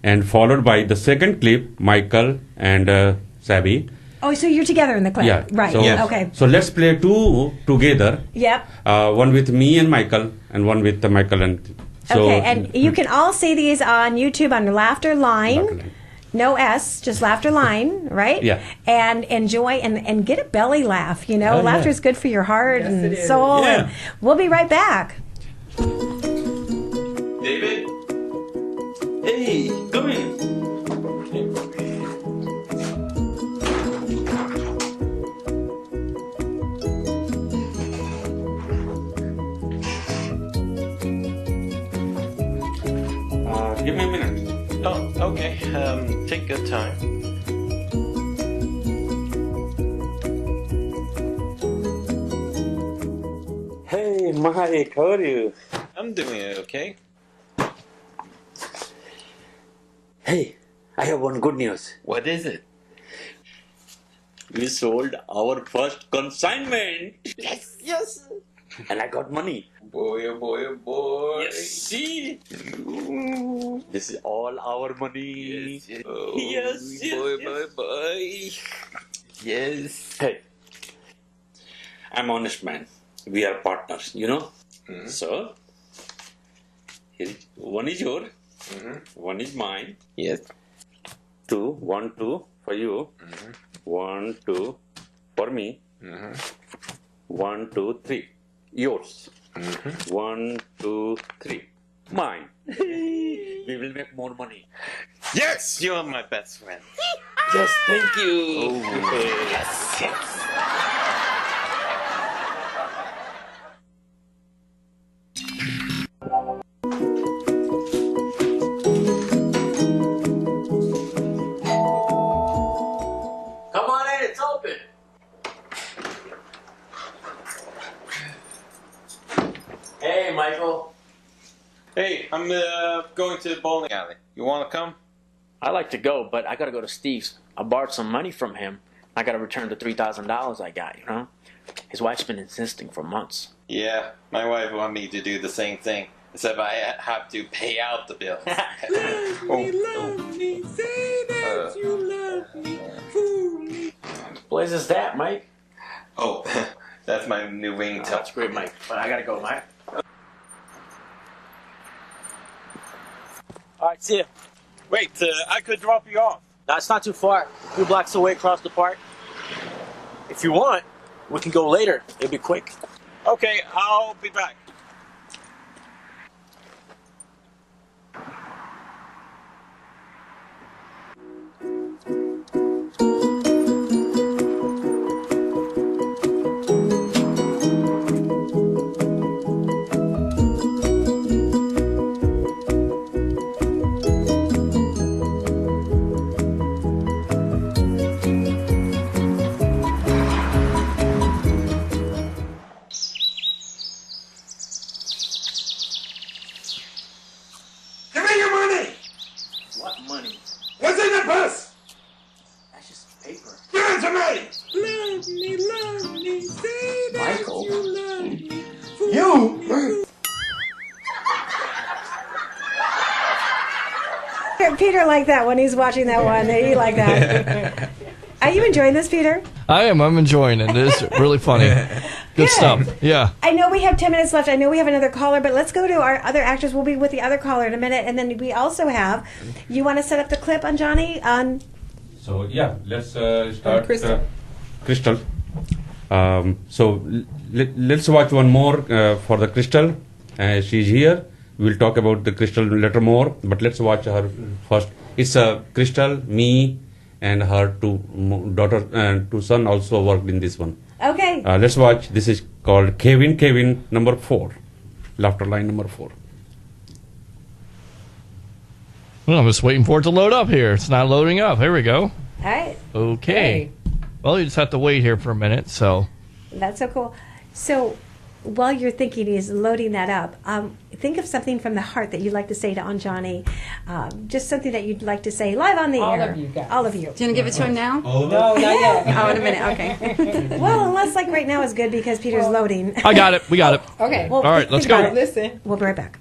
and followed by the second clip, Michael and Sabby. Oh, so you're together in the clip? Yeah. Right. So, Okay. So let's play two together. Yep. One with me and Michael, and one with Michael and. So, okay, and you can all see these on YouTube under Laughter Line. No S, just Laughter Line, right? Yeah. And enjoy and get a belly laugh. Laughter is good for your heart and soul. Yeah. And we'll be right back. David? Hey, come in. Give me a minute. Oh, okay. Take your time. Hey, Mike, how are you? I'm doing okay. Hey, I have one good news. What is it? We sold our first consignment. Yes. And I got money. Boy, oh boy, oh boy. Yes, see? This is all our money. Yes. Oh, yes. Boy. Yes. Hey, I'm honest man. we are partners, you know. So, one is yours, one is mine. Yes. 2, 1, 2 for you. 1, 2 for me. 1, 2, 3 yours. 1, 2, 3 mine. We will make more money. Yes, you're my best friend. Yes, thank you. Yes, yes. Come on in, it's open. Hey, Michael. Hey, I'm going to the bowling alley. You want to come? I like to go, but I gotta go to Steve's. I borrowed some money from him. I gotta return the $3,000 I got, you know? His wife's been insisting for months. Yeah, my wife wanted me to do the same thing, except I have to pay out the bills. Love me, say that you love me, fool me. What is that, Mike? Oh, that's my new ringtone. Oh, that's great, Mike. But I gotta go, Mike. All right, see ya. Wait, I could drop you off. No, it's not too far. 2 blocks away across the park. If you want, we can go later. It'll be quick. Okay, I'll be back. Give me your money! What money? What's in the purse? That's just paper. Give it to me! Love me, say that Michael. you love me. You? Peter liked that when he's watching that one. He liked that. Are you enjoying this, Peter? I am. I'm enjoying it. It's really funny. Good stuff. Yeah. I know we have 10 minutes left. I know we have another caller, but let's go to our other actors. We'll be with the other caller in a minute. And then we also have, you want to set up the clip, Anjani? So yeah, let's start. Crystal. Crystal. So let's watch one more for the Crystal. She's here. We'll talk about the Crystal later more, but let's watch her first. It's Crystal, me, and her daughter and 2 son also worked in this one. Okay. Let's watch. This is called Kevin, number 4. Laughter line number 4. Well, I'm just waiting for it to load up here. It's not loading up. Here we go. All right. Okay. Well, you just have to wait here for a minute, so. That's so cool. So while you're thinking he's loading that up, think of something from the heart that you'd like to say to Anjani. Just something that you'd like to say live on the All air. of you guys. All of you. Do you want to give it to him now? No, not yet. Oh, in a minute. Okay. Well, unless like right now is good because Peter's loading. I got it. We got it. Okay. Well, All right, let's think go. about it. Listen. We'll be right back.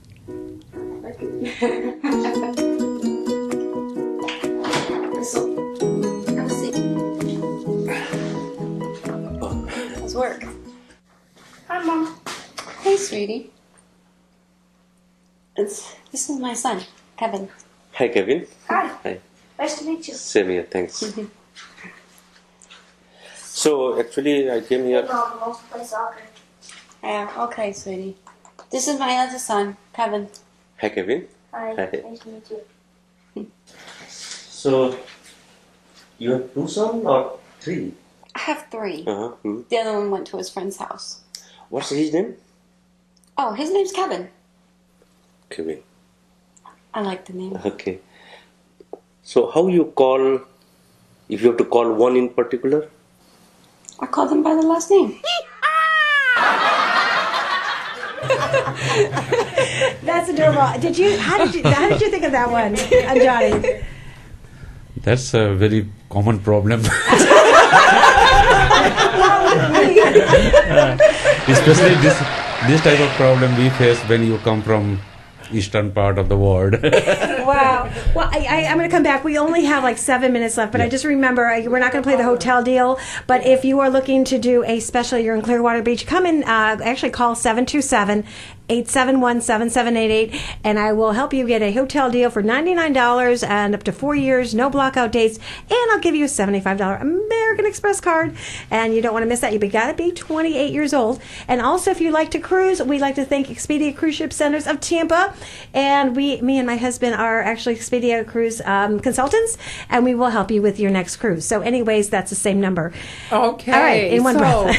Have a seat. How's work? Hi, Mom. Hey, sweetie. This is my son, Kevin. Hi, Kevin. Hi. Hi. Nice to meet you. Same here, thanks. So, actually, I came here. Mom wants to play soccer. Yeah, okay, sweetie. This is my other son, Kevin. Hi, Kevin. Hi. Hi. Nice to meet you. So, you have 2 sons or 3? I have 3. Uh-huh. The other one went to his friend's house. What's his name? Oh, his name's Kevin. Kevin. I like the name. Okay. So, how you call, if you have to call one in particular? I called him by the last name. That's adorable. How did you think of that one, Anjani? That's a very common problem. Especially this type of problem we face when you come from eastern part of the world. Wow. Well, I'm going to come back. We only have like 7 minutes left, but I just remember we're not going to play the hotel deal. But if you are looking to do a special, you're in Clearwater Beach, come in, actually call 727-871-7788, and I will help you get a hotel deal for $99 and up to 4 years, no blockout dates, and I'll give you a $75 American Express card. And you don't want to miss that. You've got to be 28 years old. And also, if you like to cruise, we'd like to thank Expedia Cruise Ship Centers of Tampa. And me and my husband are actually Expedia Cruise consultants, and we will help you with your next cruise. So anyways, that's the same number. Okay. All right, in one breath.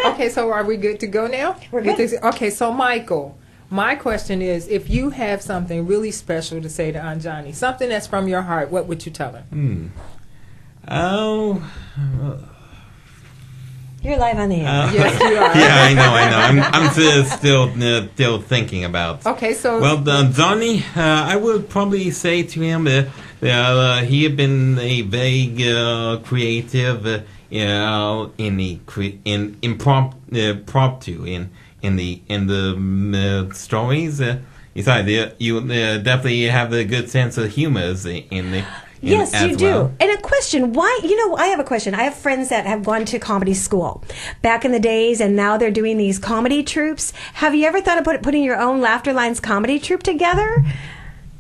Okay, so are we good to go now? We're good. Okay, so Michael, my question is, if you have something really special to say to Anjani, something that's from your heart, what would you tell her? Oh... You're live on the air. Yes, you are. Yeah, I know. I'm still thinking about. Okay, so well, Johnny, I would probably say to him that he had been a very creative, impromptu in the stories. Besides, you definitely have a good sense of humor in the. Yes, you do. Well. And a question, why, I have a question. I have friends that have gone to comedy school back in the days, and now they're doing these comedy troupes. Have you ever thought of putting your own Laughter Lines comedy troupe together?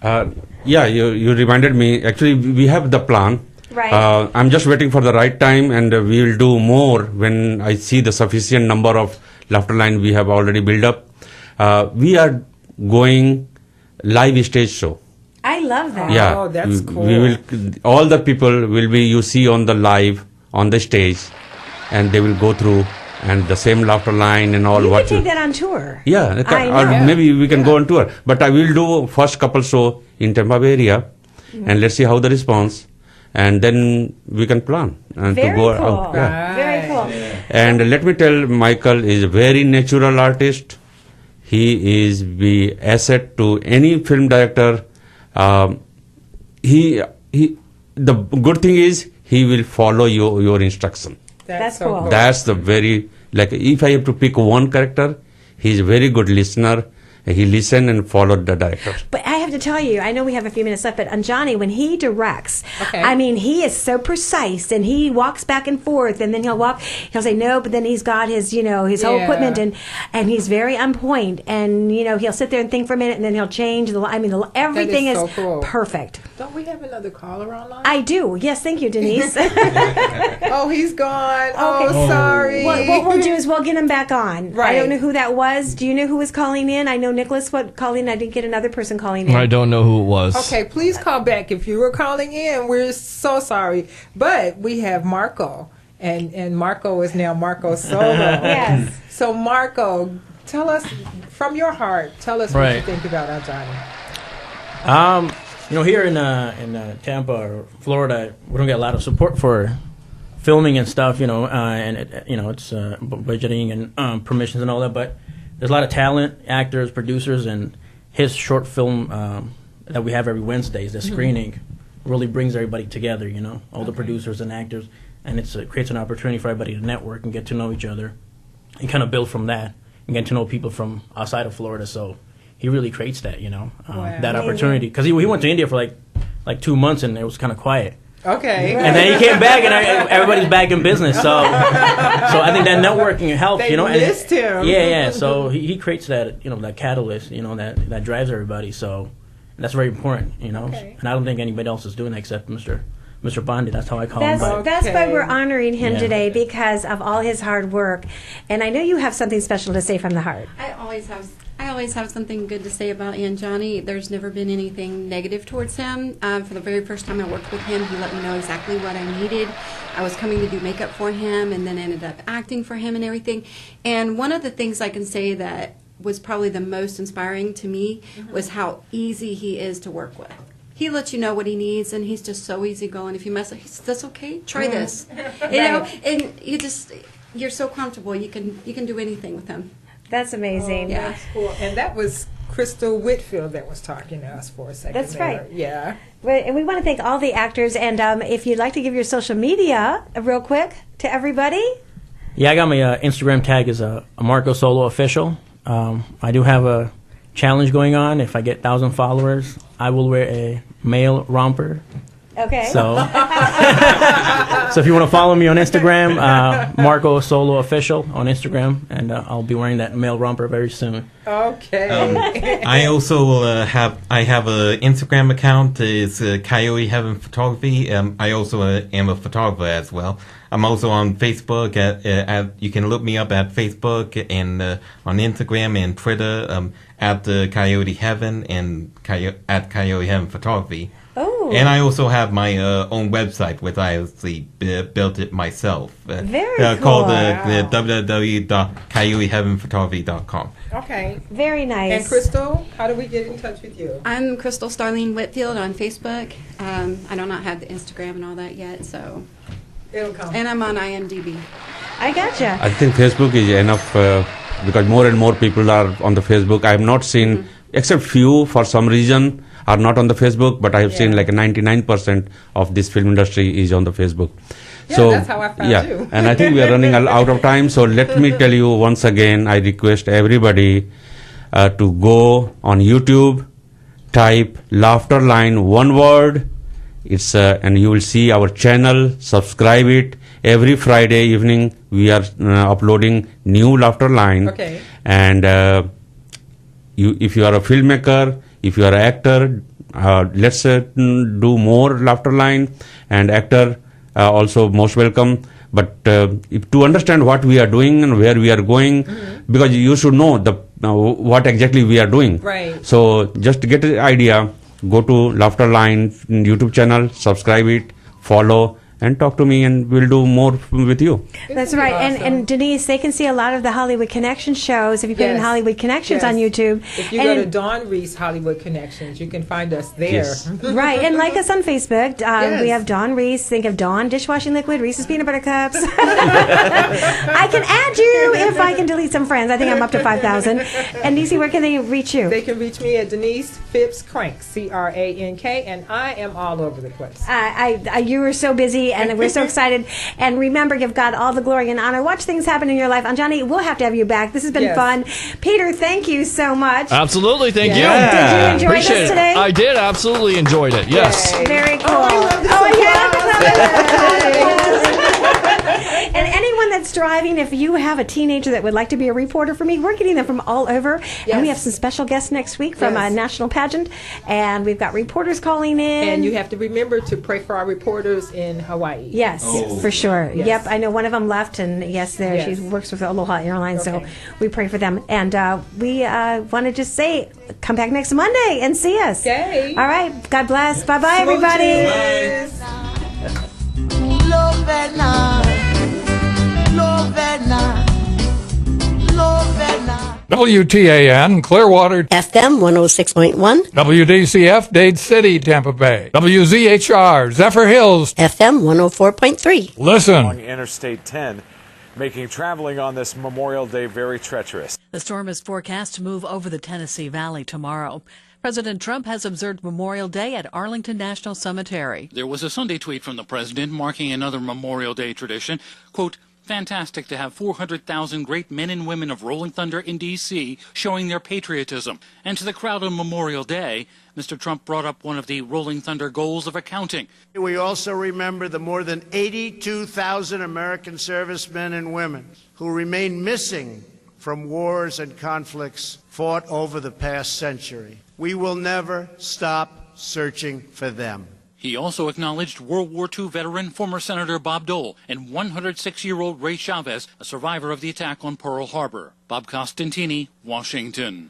Yeah, you reminded me. Actually, we have the plan. Right. I'm just waiting for the right time, and we will do more when I see the sufficient number of Laughter Line we have already built up. We are going live stage show. I love that. Yeah, oh, that's cool. We will. All the people will be you see on the live on the stage, and they will go through and the same Laughter Line and all. You what can take that on tour. Yeah, or maybe we can go on tour. But I will do first couple show in Tampa Bay area, and let's see how the response, and then we can plan and Very to go cool. out. Yeah. Very cool. And let me tell, Michael is a very natural artist. He is the asset to any film director. The good thing is he will follow your instruction. That's cool. That's the very, like, if I have to pick one character, he's a very good listener. He listened and followed the director. But I have to tell you, I know we have a few minutes left, but Anjani, when he directs, I mean, he is so precise, and he walks back and forth, and then he'll say no, but then he's got his, his whole equipment, and he's very on point, and, he'll sit there and think for a minute, and then he'll change everything is so cool. Perfect. Don't we have another caller online? I do. Yes, thank you, Denyse. Oh, he's gone. Okay. Oh, sorry. What we'll do is we'll get him back on. Right. I don't know who that was. Do you know who was calling in? I know Nicholas calling in. I didn't get another person calling in. I don't know who it was. Okay, please call back if you were calling in. We're so sorry. But we have Marco, and Marco is now Marco Solo. Yes. So, Marco, tell us, from your heart, tell us what you think about Anjani. Here in Tampa or Florida, we don't get a lot of support for filming and stuff, and it's budgeting and permissions and all that, but there's a lot of talent, actors, producers, and his short film that we have every Wednesdays, the screening, really brings everybody together, all the producers and actors, and it creates an opportunity for everybody to network and get to know each other and kind of build from that and get to know people from outside of Florida. So he really creates that, that opportunity. Because he went to India for like 2 months, and it was kind of quiet. Okay. And then he came back, and everybody's back in business. So I think that networking helps, They missed him. Yeah. So he creates that, that catalyst, that drives everybody. So that's very important, Okay. And I don't think anybody else is doing that except Mr. Pandey. That's how I call him. That's why we're honoring him today, because of all his hard work. And I know you have something special to say from the heart. I always have something good to say about Anjani. There's never been anything negative towards him. For the very first time I worked with him, he let me know exactly what I needed. I was coming to do makeup for him, and then ended up acting for him and everything. And one of the things I can say that was probably the most inspiring to me was how easy he is to work with. He lets you know what he needs, and he's just so easygoing. If you mess up, he says, "That's okay. Try this." And you're so comfortable. You can do anything with him. That's amazing. Yeah, that's cool. And that was Crystal Whitfield that was talking to us for a second. That's right. Yeah. And we want to thank all the actors. And if you'd like to give your social media real quick to everybody. Yeah, I got my Instagram tag is a Marco Solo Official. I do have a challenge going on. If I get 1,000 followers, I will wear a male romper. Okay. So, so if you want to follow me on Instagram, Marco Solo Official on Instagram, and I'll be wearing that male romper very soon. Okay. I also have an Instagram account. It's Coyote Heaven Photography. I also am a photographer as well. I'm also on Facebook. You can look me up at Facebook and on Instagram and Twitter at Coyote Heaven and at Coyote Heaven Photography. Oh. And I also have my own website, which I actually built it myself. Very cool. Called www.coyoteheavenphotography.com. Okay. Very nice. And Crystal, how do we get in touch with you? I'm Crystal Starlene Whitfield on Facebook. I do not have the Instagram and all that yet, so. It'll come. And I'm on IMDb. I gotcha. I think Facebook is enough because more and more people are on the Facebook. I have not seen, except few for some reason, are not on the Facebook, but I have seen like 99% of this film industry is on the Facebook. Yeah, so that's how I found you. And I think we are running out of time. So let me tell you once again, I request everybody to go on YouTube, type Laughter Line, one word. It's and you will see our channel. Subscribe it. Every Friday evening we are uploading new Laughter Line. Okay. And if you are a filmmaker, if you are an actor, let's do more Laughter Line, and actor also most welcome. But to understand what we are doing and where we are going, because you should know what exactly we are doing. Right. So just to get an idea, go to Laughter Line YouTube channel, subscribe it, follow, and talk to me, and we'll do more with you. That's right. Awesome. And Denyse, they can see a lot of the Hollywood Connection shows if you put in Hollywood Connections on YouTube. If you go to Dawn Reese Hollywood Connections, you can find us there. Yes. Right, and like us on Facebook. We have Dawn Reese. Think of Dawn dishwashing liquid, Reese's peanut butter cups. I can add you if I can delete some friends. I think I'm up to 5,000. And Denyse, where can they reach you? They can reach me at Denyse Phipps Crank, CRANK, and I am all over the place. You were so busy, and we're so excited. And remember, give God all the glory and honor. Watch things happen in your life. Anjani, we'll have to have you back. This has been fun. Peter, thank you so much. Absolutely, thank you. Did you enjoy Appreciate this it. today? I did, absolutely enjoyed it. Yes. Very cool. And anyone that's driving, if you have a teenager that would like to be a reporter for me, we're getting them from all over. And we have some special guests next week from a national pageant. And we've got reporters calling in. And you have to remember to pray for our reporters in Hawaii. Yes, for sure. Yes. Yep, I know one of them left, and she works with Aloha Airlines, so we pray for them. And we want to just say, come back next Monday and see us. Okay. All right. God bless. Bye-bye, everybody. WTAN, Clearwater, FM 106.1, WDCF, Dade City, Tampa Bay, WZHR, Zephyr Hills, FM 104.3. Listen. Along Interstate 10, making traveling on this Memorial Day very treacherous. The storm is forecast to move over the Tennessee Valley tomorrow. President Trump has observed Memorial Day at Arlington National Cemetery. There was a Sunday tweet from the president marking another Memorial Day tradition. Quote, fantastic to have 400,000 great men and women of Rolling Thunder in D.C. showing their patriotism. And to the crowd on Memorial Day, Mr. Trump brought up one of the Rolling Thunder goals of accounting. We also remember the more than 82,000 American servicemen and women who remain missing from wars and conflicts fought over the past century. We will never stop searching for them. He also acknowledged World War II veteran former Senator Bob Dole and 106-year-old Ray Chavez, a survivor of the attack on Pearl Harbor. Bob Costantini, Washington.